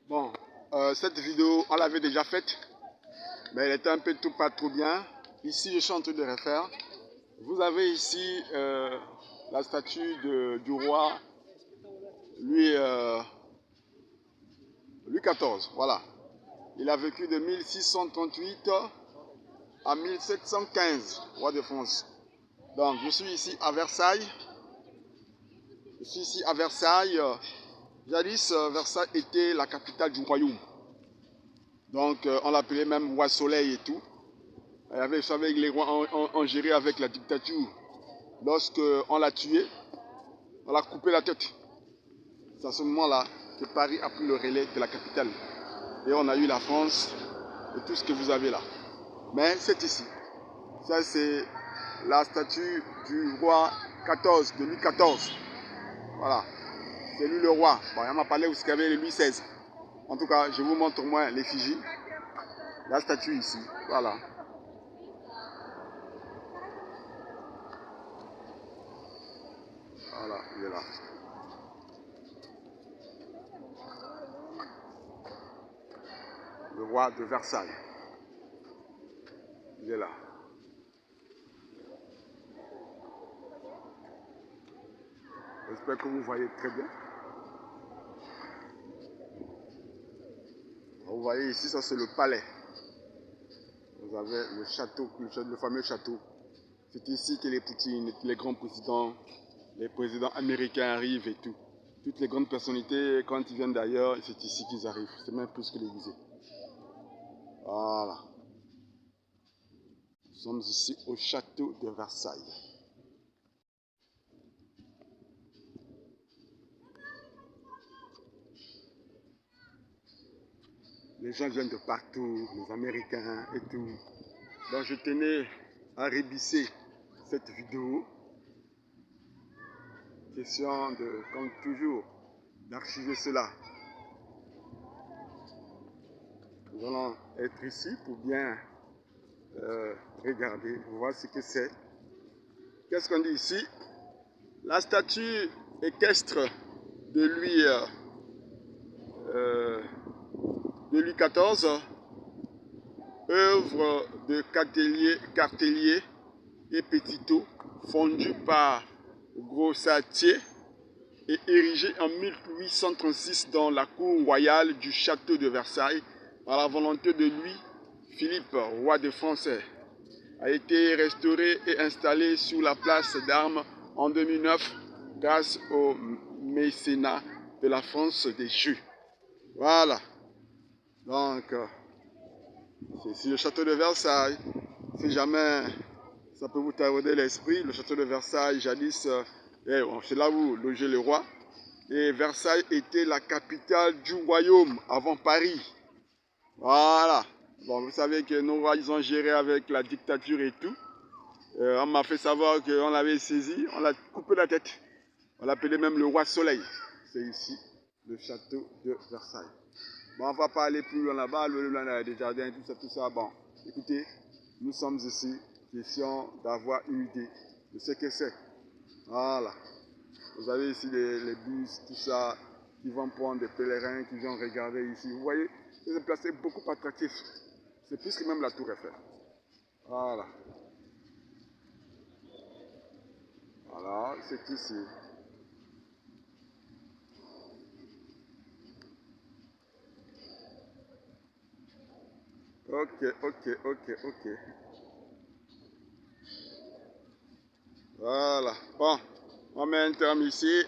Bon, cette vidéo, on l'avait déjà faite, mais elle était un peu pas trop bien. Ici, je suis en train de refaire. Vous avez ici la statue du roi Louis XIV. Voilà. Il a vécu de 1638 à 1715, roi de France. Donc, je suis ici à Versailles. Jadis, Versailles était la capitale du royaume. Donc, on l'appelait même roi soleil et tout. Il y avait, vous savez, les rois ont géré avec la dictature. Lorsqu'on l'a tué, on l'a coupé la tête. C'est à ce moment-là que Paris a pris le relais de la capitale. Et on a eu la France et tout ce que vous avez là. Mais c'est ici. Ça, c'est la statue du roi 14, de Louis XIV. Voilà. C'est lui le roi. Bon, il m'a parlé aussi qu'il y avait le Louis XVI. En tout cas, je vous montre au moins l'effigie. La statue ici. Voilà. Voilà, il est là. Le roi de Versailles. Il est là. J'espère que vous voyez très bien. Vous voyez ici, ça c'est le palais. Vous avez le château, le fameux château. C'est ici que les Poutine, les grands présidents, les présidents américains arrivent et tout. Toutes les grandes personnalités, quand ils viennent d'ailleurs, c'est ici qu'ils arrivent. C'est même plus que l'Élysée. Voilà. Nous sommes ici au château de Versailles. Les gens viennent de partout, les Américains et tout. Donc je tenais à révisser cette vidéo. Question de, comme toujours, d'archiver cela. Nous allons être ici pour bien regarder, voir ce que c'est. Qu'est-ce qu'on dit ici? La statue équestre de Louis XIV, œuvre de Cartellier et Petitot, fondue par Grossatier et érigée en 1836 dans la cour royale du château de Versailles par la volonté de Louis-Philippe, roi de France, a été restaurée et installée sur la place d'Armes en 2009 grâce au mécénat de la France des Jeux. Voilà. Donc, c'est ici le château de Versailles. Si jamais ça peut vous tarauder l'esprit, le château de Versailles, jadis, c'est là où logeait le roi. Et Versailles était la capitale du royaume avant Paris. Voilà. Bon, vous savez que nos rois, ils ont géré avec la dictature et tout. On m'a fait savoir qu'on l'avait saisi, on l'a coupé la tête. On l'appelait même le roi soleil. C'est ici, le château de Versailles. Bon, on ne va pas aller plus loin là-bas, le long des jardins, tout ça. Bon, écoutez, nous sommes ici, question d'avoir une idée de ce que c'est. Voilà. Vous avez ici les bus, tout ça, qui vont prendre des pèlerins, qui vont regarder ici. Vous voyez, c'est placé beaucoup attractif. C'est plus que même la tour Eiffel. Voilà. Voilà, c'est ici. Ok. Voilà. Bon, on met un terme ici.